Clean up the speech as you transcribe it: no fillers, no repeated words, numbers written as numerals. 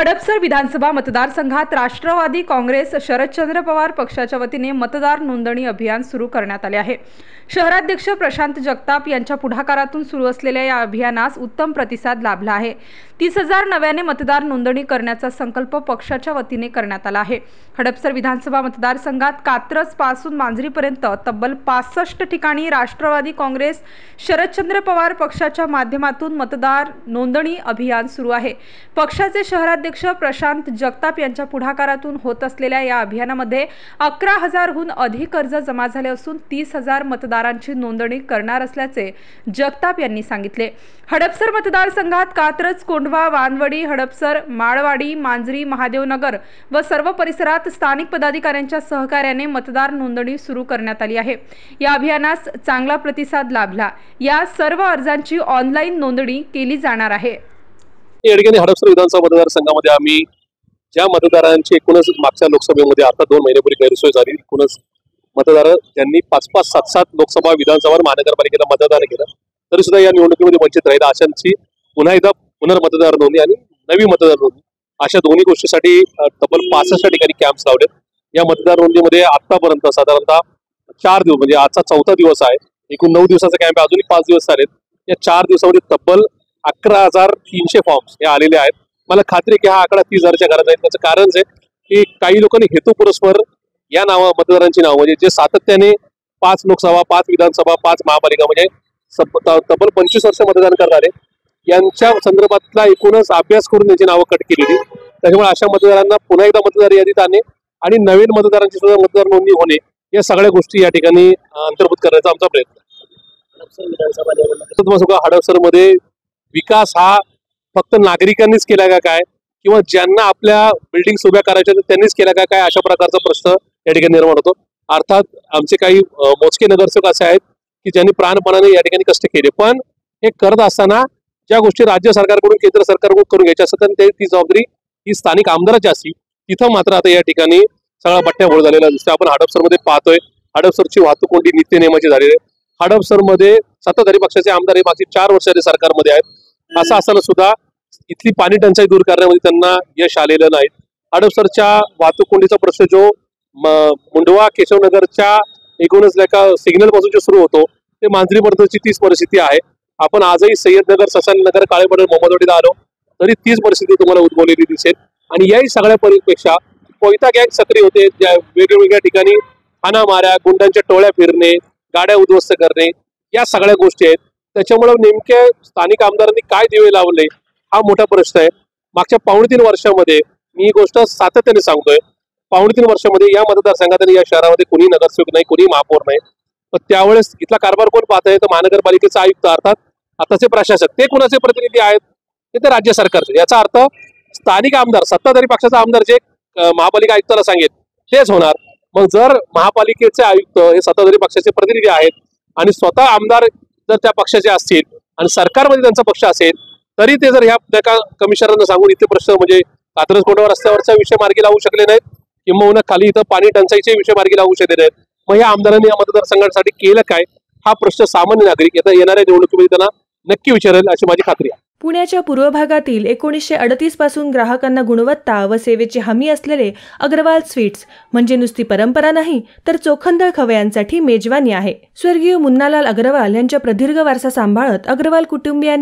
हडपसर विधानसभा मतदारसंघात राष्ट्रवादी काँग्रेस शरदचंद्र पवार पक्षाच्या वतीने मतदार नोंदणी अभियान सुरू करण्यात आले आहे। शहराध्यक्ष प्रशांत जगताप यांच्या पुढाकारातून सुरू असलेल्या या अभियानास उत्तम प्रतिसाद लाभला आहे। 30,000 नव्याने मतदार नोंदणी करण्याचा संकल्प पक्षाच्या वतीने करण्यात आला आहे। हडपसर विधानसभा मतदारसंघात कात्रज पासून मांजरीपर्यंत तब्बल 65 ठिकाणी राष्ट्रवादी काँग्रेस शरदचंद्र पवार पक्षाच्या माध्यमातून मतदार नोंदणी अभियान सुरू आहे। पक्षाचे शहराध्यक्ष प्रशांत जगताप यांच्या पुढाकारातून होत असलेल्या या अभियानामध्ये 11,000हून अधिक अर्ज जमा झाले असून 30,000 मतदारांची नोंदणी करणार असल्याचे जगताप यांनी सांगितले। हडपसर मतदारसंघात कात्रज, कोंढवा, वानवडी, हडपसर, माळवाडी, मांजरी, महादेवनगर व सर्व परिसरात स्थानिक पदाधिकाऱ्यांच्या सहकार्याने मतदार नोंदणी सुरू करण्यात आली आहे। या अभियानास चांगला प्रतिसाद लाभला। या सर्व अर्जांची ऑनलाईन नोंदणी केली जाणार आहे। या ठिकाणी हडपसर विधानसभा मतदारसंघामध्ये आम्ही ज्या मतदारांची एकूणच मागच्या लोकसभेमध्ये आता 2 महिन्यापूर्वी गैरसोय झाली, एकूणच मतदार ज्यांनी 5-5, 7-7 लोकसभा, विधानसभा, महानगरपालिकेला मतदान केलं तरी सुद्धा या निवडणुकीमध्ये वंचित राहिला, अशांची पुन्हा एकदा पुनर्मतदार नोंदणी आणि नवी मतदार नोंदणी अशा दोन्ही गोष्टीसाठी तब्बल 65 ठिकाणी कॅम्प्स लावले। या मतदार नोंदणीमध्ये आतापर्यंत साधारणतः 4 दिवस, म्हणजे आजचा 4था दिवस आहे, एकूण 9 दिवसाचा कॅम्प, अजूनही 5 दिवस झालेत। या 4 दिवसामध्ये तब्बल 11,300 फॉर्म्स हे आलेले आहेत। मला खात्री आहे की हा आकडा 30,000च्या घरात जाईल। त्याचं कारण आहे की काही लोकांनी हेतुपुरस्पर या मतदारांची नाव, म्हणजे जे सातत्याने 5 लोकसभा, 5 विधानसभा, 5 महापालिका, म्हणजे तब्बल 25 वर्ष मतदान करणारे, यांच्या संदर्भातला एकूणच अभ्यास करून त्यांची नावं कट केलेली। त्याच्यामुळे अशा मतदारांना पुन्हा एकदा मतदार यादीत आणणे आणि नवीन मतदारांची सुद्धा मतदार नोंदणी होणे, या सगळ्या गोष्टी या ठिकाणी अंतर्भूत करण्याचा आमचा प्रयत्न आहे। हडपसरमध्ये विकास हा फक्त नागरिकांनीच केला का काय, किंवा ज्यांना आपल्या बिल्डिंग उभ्या करायच्या त्यांनीच केला का काय, अशा प्रकारचा प्रश्न या ठिकाणी निर्माण होतो। अर्थात आमचे काही मोजके नगरसेवक असे आहेत की ज्यांनी प्राणपणाने या ठिकाणी कष्ट केले, पण हे करत असताना ज्या गोष्टी राज्य सरकारकडून, केंद्र सरकारकडून करून घ्यायच्या असतात ती जबाबदारी ही स्थानिक आमदाराची असती, तिथं मात्र आता या ठिकाणी सगळा बट्ट्याबोळ झालेला दिसतो। आपण हडपसरमध्ये पाहतोय, हडपसरची वाहतूक कोंडी नित्यनेमाची झालेली आहे। हडपसरमध्ये सत्ताधारी पक्षाचे आमदार हे मागची 4 वर्ष सरकारमध्ये आहेत। असं असताना सुद्धा इथली पाणी टंचाई दूर करण्यामध्ये त्यांना यश आलेलं नाही। हडपसरच्या वाहतूक कोंडीचा प्रश्न जो मुंडवा केशवनगरच्या एकूणच सिग्नल पासून जो सुरू होतो ते मांजरीपर्यंतची तीच परिस्थिती आहे। आपण आजही सय्यदनगर, ससानीनगर, काळेपडळ, मोहम्मदवाडीला आलो तरी तीच परिस्थिती तुम्हाला उद्भवलेली दिसेल। आणि याही सगळ्या परिपेक्षा कोयता गँग सक्रिय होते, ज्या वेगवेगळ्या ठिकाणी हाणामाऱ्या, गुंडांच्या टोळ्या फिरणे, गाड्या उद्ध्वस्त करणे, या सगळ्या गोष्टी आहेत। त्याच्यामुळे नेमके स्थानिक आमदारांनी काय दिवे लावले हा मोठा प्रश्न आहे। मागच्या 2.5 वर्षामध्ये मी ही गोष्ट सातत्याने सांगतोय, 2.5 वर्षामध्ये या मतदारसंघात आणि या शहरामध्ये कोणी नगरसेवक नाही, कोणी महापौर नाही, पण त्यावेळेस इथला कारभार कोण पाहत आहे, तर महानगरपालिकेचा आयुक्त, अर्थात आताचे प्रशासक, ते कुणाचे प्रतिनिधी आहेत, ते राज्य सरकारचे। याचा अर्थ स्थानिक आमदार, सत्ताधारी पक्षाचा आमदार जे महापालिका आयुक्ताला सांगेल तेच होणार। मग जर महापालिकेचे आयुक्त हे सत्ताधारी पक्षाचे प्रतिनिधी आहेत आणि स्वतः आमदार जर त्या पक्षाचे असतील आणि सरकारमध्ये त्यांचा पक्ष असेल, तरी ते जर ह्या कमिशनरांना सांगून इथे प्रश्न, म्हणजे कात्रज कोंढवा रस्त्यावरचा विषय मार्गी लावू शकले नाहीत, किंवा खाली इथं पाणी टंचाईचे विषय मार्गी लावू शकले नाहीत, मग या आमदारांनी या मतदारसंघासाठी केलं काय, हा प्रश्न सामान्य नागरिक येणाऱ्या निवडणुकीमध्ये त्यांना नक्की विचारेल अशी माझी खात्री आहे। पुण्याच्या पूर्व भागातील 1938 पासून ग्राहकांना गुणवत्ता व सेवेची हमी असलेले अग्रवाल स्वीट्स म्हणजे नुसती परंपरा नाही, तर चोखंदळ खवयांसाठी मेजवानी आहे। स्वर्गीय मुन्नालाल अग्रवाल यांच्या प्रदीर्घ वारसा सांभाळत अग्रवाल कुटुंबियांनी